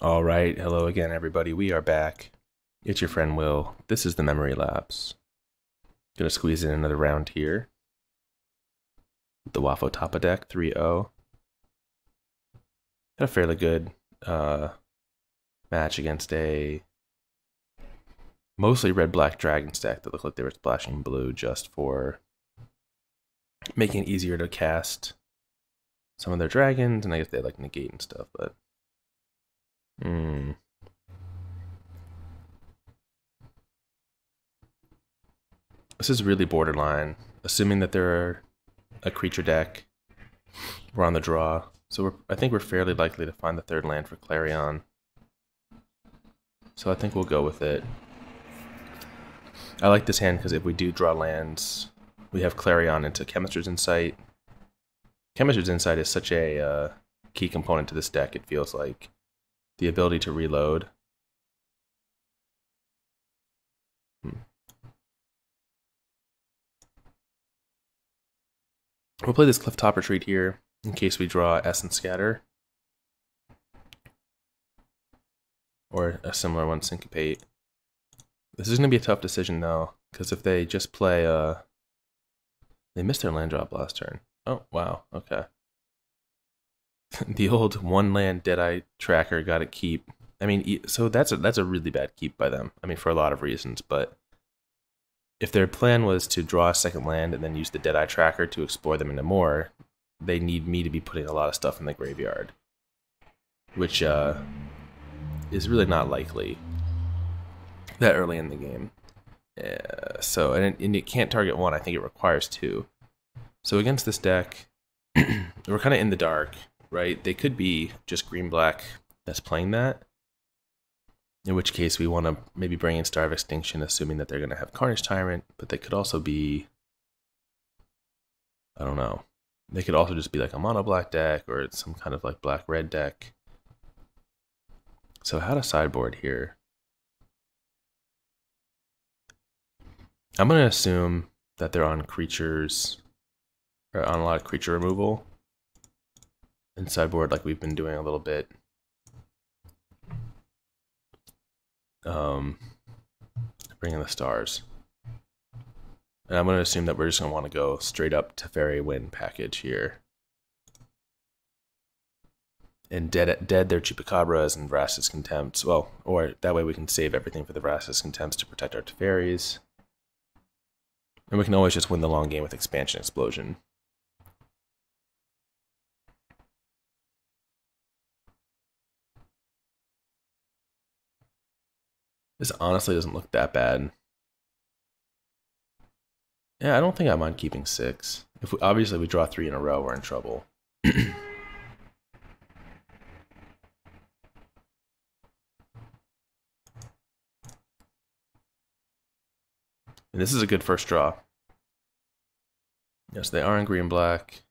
All right, hello again, everybody. We are back. It's your friend Will. This is the Memory Lapse. Gonna squeeze in another round here. The Wafo Tapa deck, 3-0. Had a fairly good match against a mostly red-black dragon stack that looked like they were splashing blue just for making it easier to cast some of their dragons, and I guess they had like Negate and stuff, but this is really borderline. Assuming that they're a creature deck, we're on the draw. So I think we're fairly likely to find the third land for Clarion. So I think we'll go with it. I like this hand because if we do draw lands, we have Clarion into Chemister's Insight. Chemister's Insight is such a key component to this deck, it feels like. The ability to reload. We'll play this Clifftop Retreat here in case we draw Essence Scatter. Or a similar one, Syncopate. This is going to be a tough decision though, because if they just play, they missed their land drop last turn. Oh, wow, okay. The old one land Deadeye tracker got a keep. I mean, so that's a really bad keep by them. I mean, for a lot of reasons, but if their plan was to draw a second land and then use the Deadeye tracker to explore them into more, they need me to be putting a lot of stuff in the graveyard, which is really not likely that early in the game. So and it can't target one. I think it requires two. So against this deck, we're kind of in the dark, right? They could be just green-black that's playing that. In which case we want to maybe bring in Star of Extinction, assuming that they're going to have Carnage Tyrant, but they could also be, I don't know. They could also just be like a mono black deck or some kind of like black-red deck. So how to sideboard here? I'm going to assume that they're on creatures, or on a lot of creature removal. And sideboard like we've been doing a little bit. Bring in the stars. And I'm going to assume that we're just going to want to go straight up Teferi win package here. And dead their Chupacabras and Vraska's Contempts. Well, or that way we can save everything for the Vraska's Contempts to protect our Teferis. And we can always just win the long game with Expansion Explosion. This honestly doesn't look that bad. Yeah, I don't think I mind keeping 6. If obviously we draw 3 in a row, we're in trouble. And this is a good first draw. Yes, they are in green-black.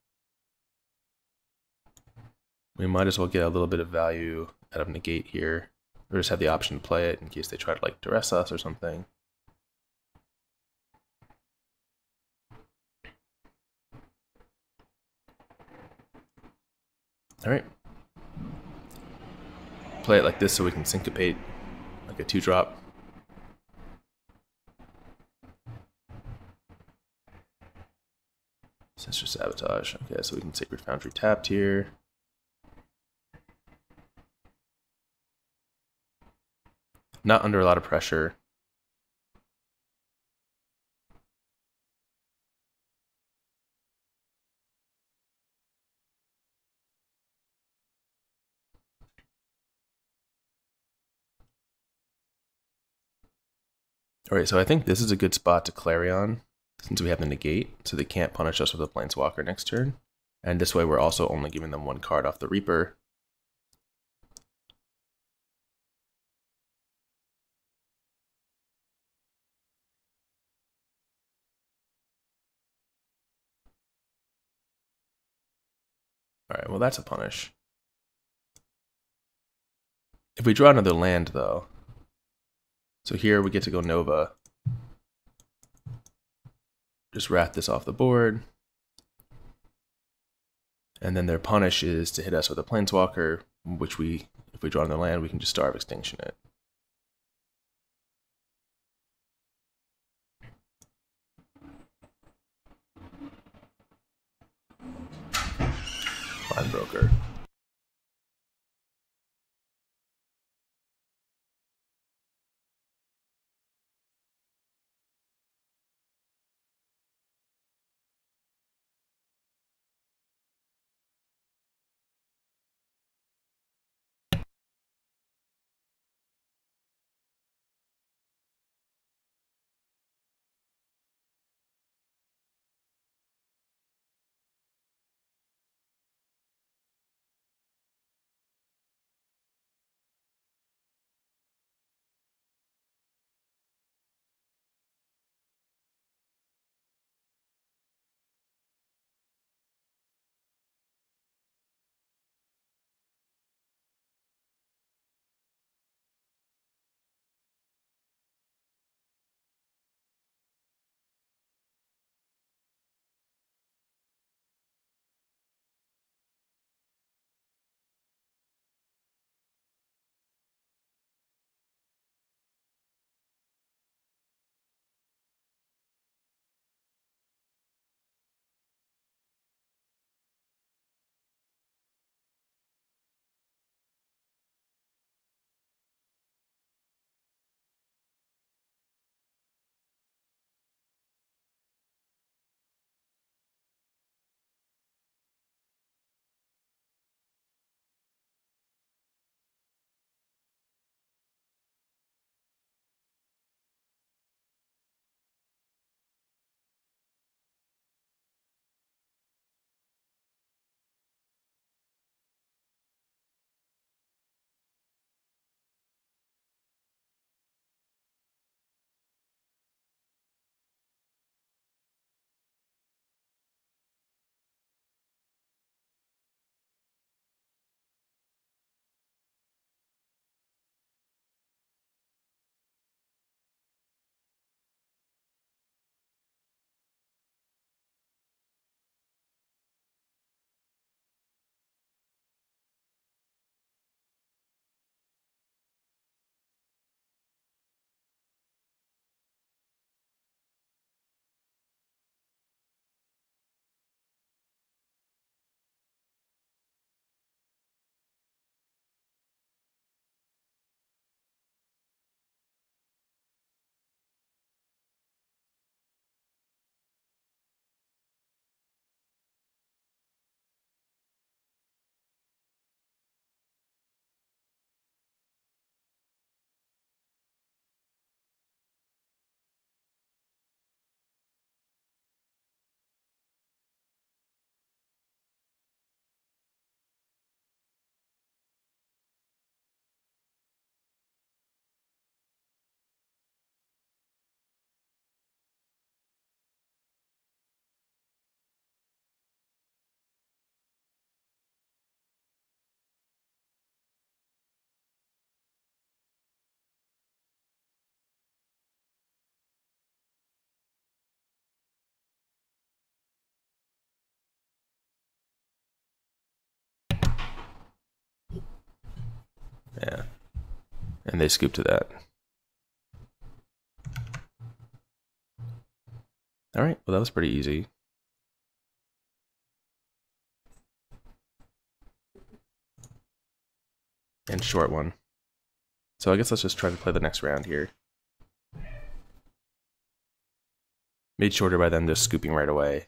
We might as well get a little bit of value out of Negate here. Or just have the option to play it in case they try to like duress us or something. Alright. Play it like this so we can syncopate like a 2-drop. Sinister Sabotage. Okay, so we can Sacred Foundry tapped here. Not under a lot of pressure. Alright, so I think this is a good spot to Clarion, since we have the Negate, so they can't punish us with a Planeswalker next turn. And this way we're also only giving them 1 card off the Reaper. Alright, well that's a punish. If we draw another land though, so here we get to go Nova. Just wrath this off the board. And then their punish is to hit us with a Planeswalker, which we, If we draw another land, we can just Star of Extinction it. Mind Broker. Yeah. And they scoop to that. Alright, well that was pretty easy. And short one. So I guess let's just try to play the next round here. Made shorter by them just scooping right away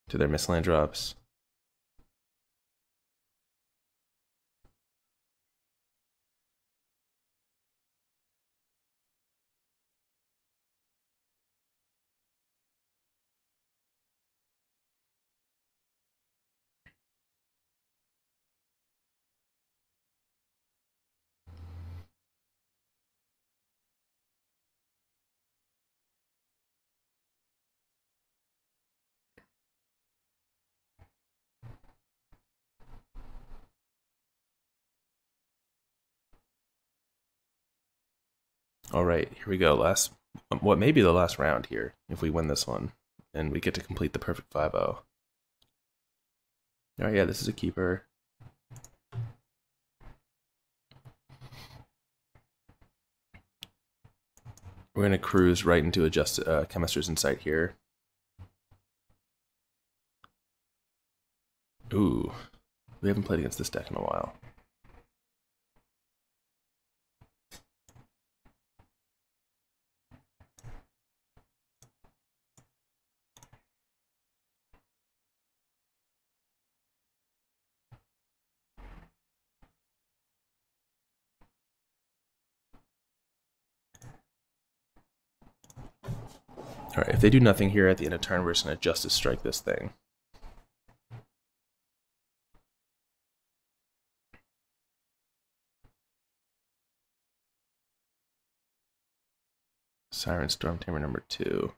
to their missed land drops. Alright, here we go. What may be the last round here, if we win this one. And we get to complete the perfect 5-0. Alright, yeah, this is a keeper. We're going to cruise right into a Chemister's Insight here. Ooh, we haven't played against this deck in a while. Alright, if they do nothing here at the end of turn, we're just going to Justice Strike this thing. Siren Storm Tamer number 2.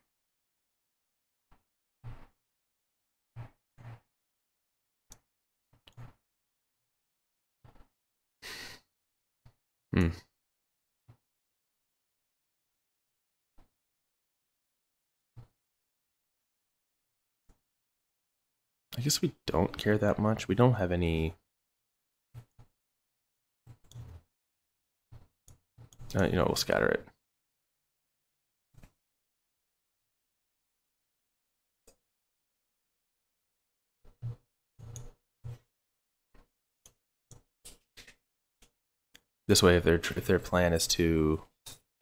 I guess we don't care that much. We don't have any... you know, we'll scatter it. This way, if their plan is to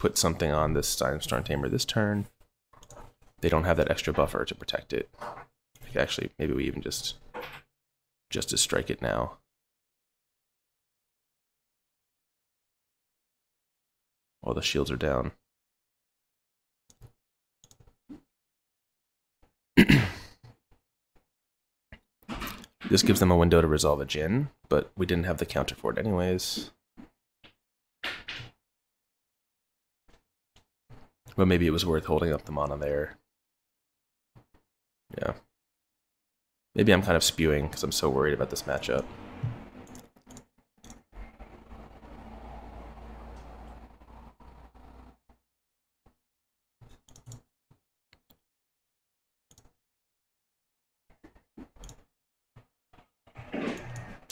put something on this Siren Storm Tamer this turn, they don't have that extra buffer to protect it. Actually, maybe we even just to strike it now. While the shields are down. This gives them a window to resolve a Djinn, but we didn't have the counter for it anyways. But maybe it was worth holding up the mana there. Yeah. Maybe I'm kind of spewing because I'm so worried about this matchup.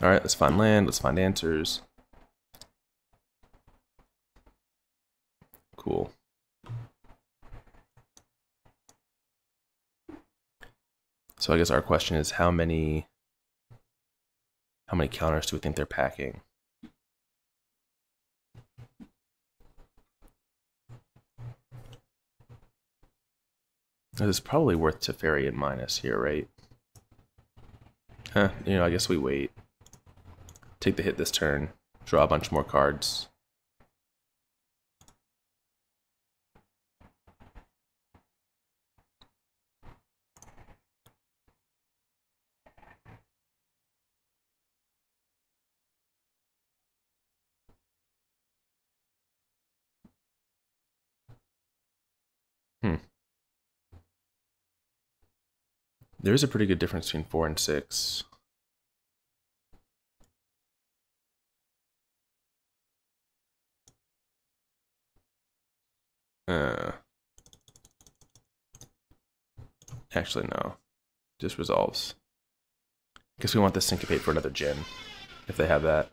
Alright, let's find land, let's find answers. Cool. So I guess our question is how many counters do we think they're packing? It's probably worth Teferi and minus here, right? Huh, you know, I guess we wait. Take the hit this turn, draw a bunch more cards. There's a pretty good difference between 4 and 6. Actually, no. Just resolves. Guess we want the Syncopate for another Djinn, if they have that.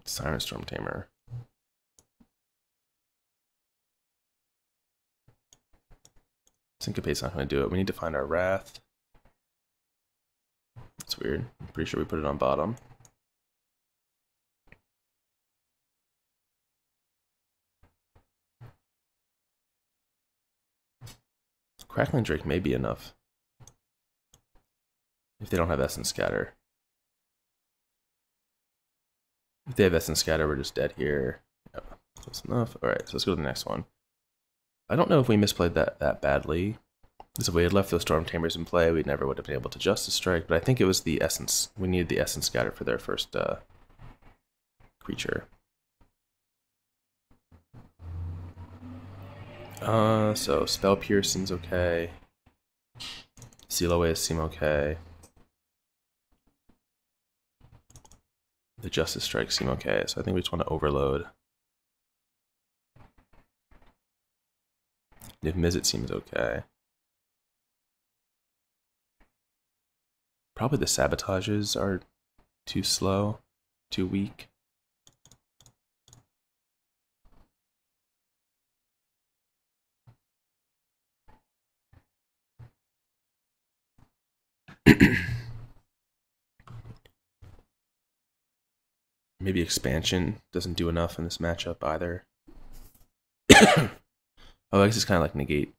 Siren Storm Tamer. Syncopate's not going to do it. We need to find our Wrath. That's weird. I'm pretty sure we put it on bottom. Crackling Drake may be enough. If they don't have Essence Scatter. If they have Essence Scatter, we're just dead here. Yep, close enough. Alright, so let's go to the next one. I don't know if we misplayed that badly. Because if we had left those Storm Tamers in play, we never would have been able to Justice Strike, but I think it was the Essence. We needed the Essence Scatter for their first creature. So Spell Pierce seems okay. Seal Away seem okay. The Justice Strikes seem okay, so I think we just want to overload. Niv-Mizzet seems okay. Probably the Sabotages are too slow, too weak. Maybe Expansion doesn't do enough in this matchup either. Oh, I guess it's kind of like Negate.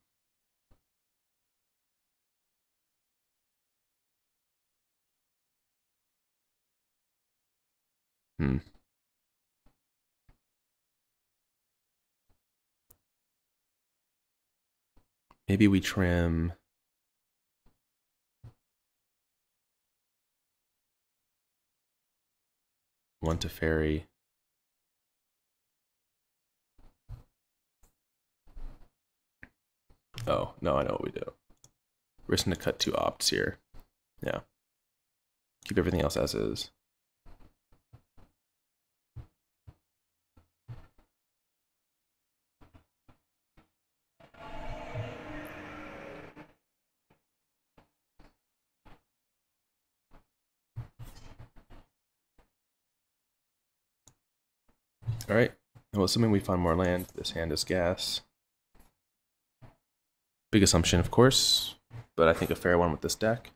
Maybe we trim one Teferi. Oh, no, I know what we do. We're just going to cut 2 opts here. Yeah. Keep everything else as is. Alright, well, assuming we find more land, this hand is gas. Big assumption, of course, but I think a fair one with this deck.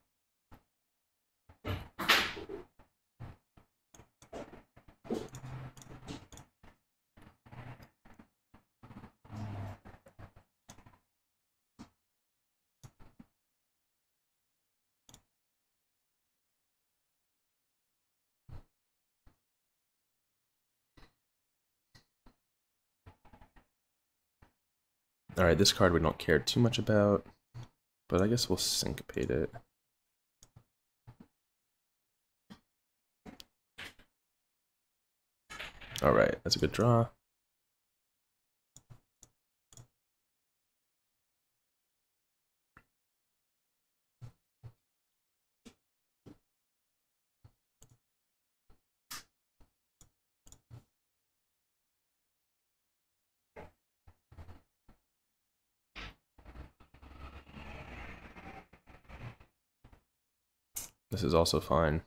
Alright, this card we don't care too much about, but I guess we'll Syncopate it. Alright, that's a good draw. This is also fine.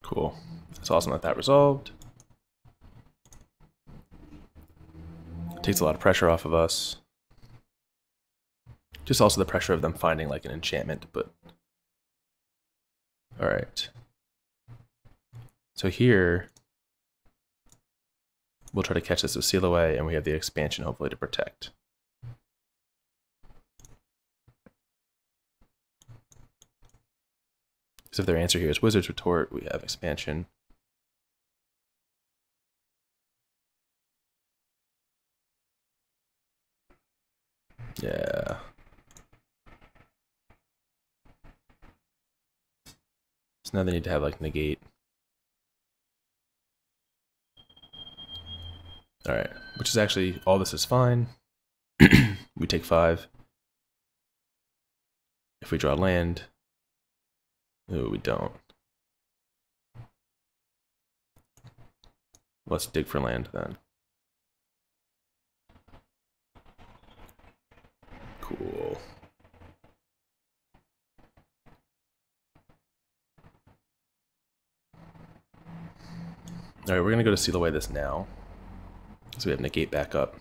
Cool. It's awesome that resolved. It takes a lot of pressure off of us. Just also the pressure of them finding like an enchantment, but... Alright. So here... we'll try to catch this with Seal Away, and we have the expansion hopefully to protect. Because if their answer here is Wizard's Retort, we have expansion. Yeah. So now they need to have like Negate. Alright, which is actually, all this is fine. We take 5. If we draw land, ooh, we don't. Let's dig for land then. Cool. Alright, we're gonna go to Seal Away this now. So we have Negate back up.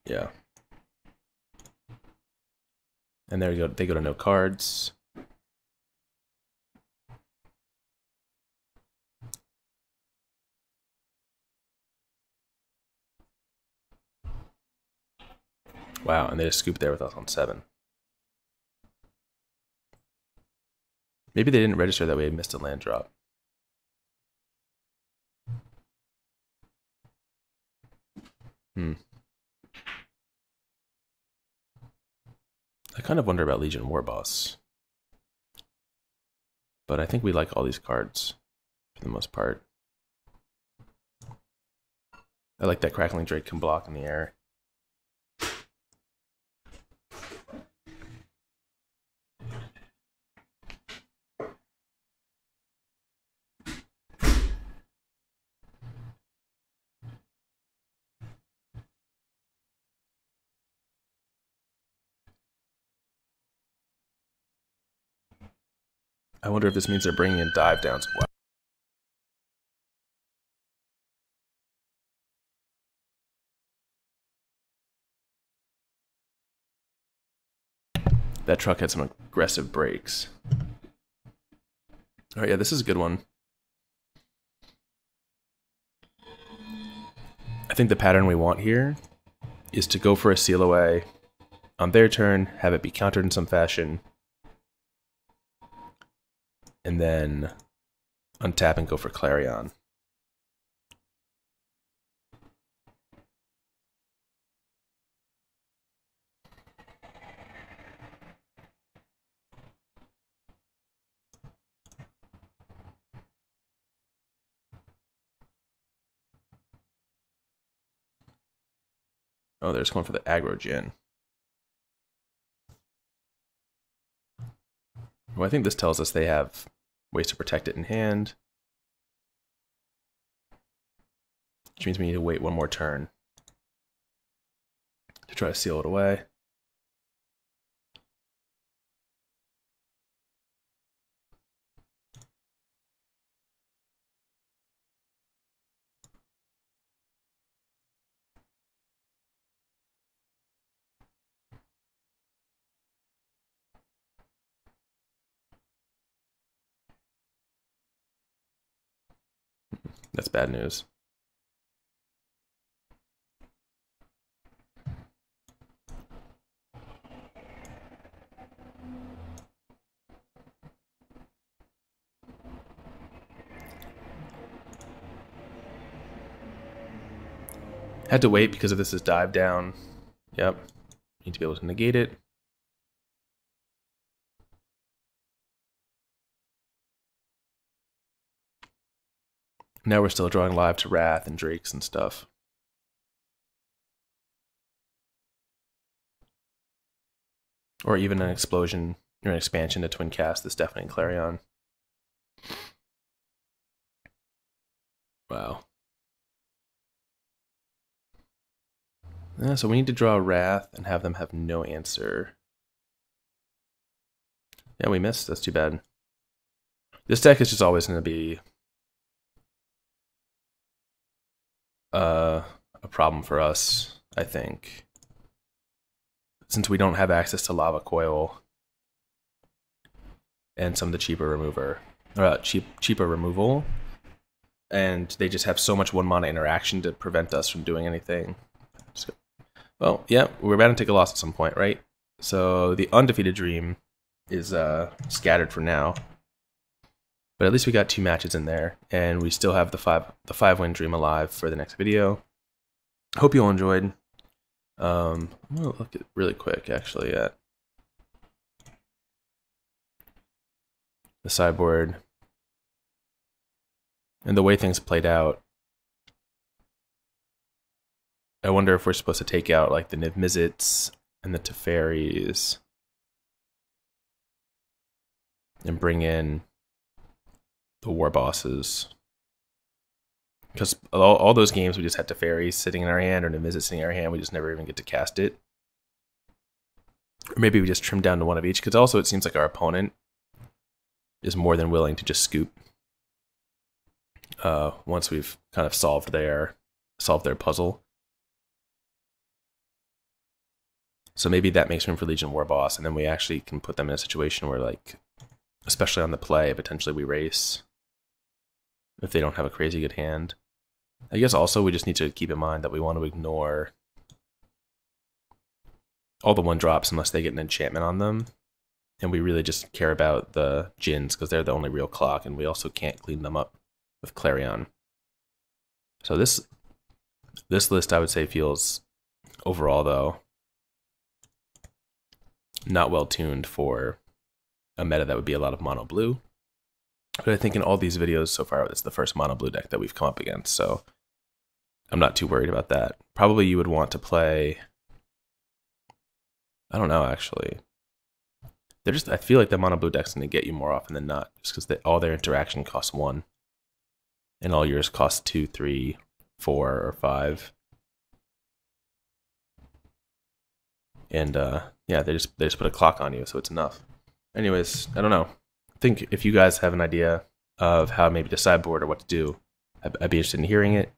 Yeah. And there you go, they go to no cards. Wow, and they just scooped there with us on 7. Maybe they didn't register that we had missed a land drop. I kind of wonder about Legion Warboss. But I think we like all these cards for the most part. I like that Crackling Drake can block in the air. I wonder if this means they're bringing in dive downs. Wow. That truck had some aggressive brakes. Alright, yeah, this is a good one. I think the pattern we want here is to go for a seal away on their turn, have it be countered in some fashion, and then untap and go for Clarion. Oh, there's one for the aggro Jin. Well, I think this tells us they have ways to protect it in hand, which means we need to wait one more turn to try to seal it away. That's bad news. Had to wait because of this is dive down. Yep. Need to be able to negate it. Now we're still drawing live to Wrath and Drakes and stuff. Or even an explosion or an expansion to twin cast this Deafening Clarion. Wow. Yeah, so we need to draw Wrath and have them have no answer. Yeah, we missed. That's too bad. This deck is just always going to be a problem for us, I think. Since we don't have access to Lava Coil and some of the cheaper removal, and they just have so much 1-mana interaction to prevent us from doing anything. Well, yeah, we're about to take a loss at some point, right? So the Undefeated Dream is scattered for now, but at least we got 2 matches in there, and we still have the 5-win Dream alive for the next video. Hope you all enjoyed. I'm gonna look at really quick actually at the sideboard and the way things played out. I wonder if we're supposed to take out like the Niv-Mizzets and the Teferis and bring in the Warbosses. Because all those games we just had Teferi sitting in our hand or Niv-Mizzet sitting in our hand, we just never even get to cast it. Or maybe we just trim down to one of each, because also it seems like our opponent is more than willing to just scoop once we've kind of solved their puzzle. So maybe that makes room for Legion Warboss, and then we actually can put them in a situation where, like, especially on the play, potentially we race if they don't have a crazy good hand. I guess also we just need to keep in mind that we want to ignore all the 1-drops unless they get an enchantment on them. And we really just care about the Djinns because they're the only real clock, and we also can't clean them up with Clarion. So this list, I would say, feels overall, though, not well tuned for a meta that would be a lot of mono blue. But I think in all these videos so far, it's the first mono blue deck that we've come up against. So I'm not too worried about that. Probably you would want to play, I don't know actually. I feel like the mono blue deck's gonna get you more often than not, just because all their interaction costs 1. And all yours cost 2, 3, 4, or 5. And yeah, they just put a clock on you, so it's enough. Anyways, I don't know. I think if you guys have an idea of how maybe to sideboard or what to do, I'd be interested in hearing it.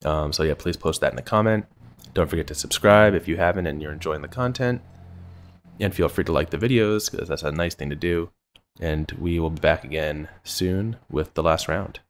So yeah, please post that in the comment. Don't forget to subscribe if you haven't and you're enjoying the content. And feel free to like the videos, because that's a nice thing to do. And we will be back again soon with the last round.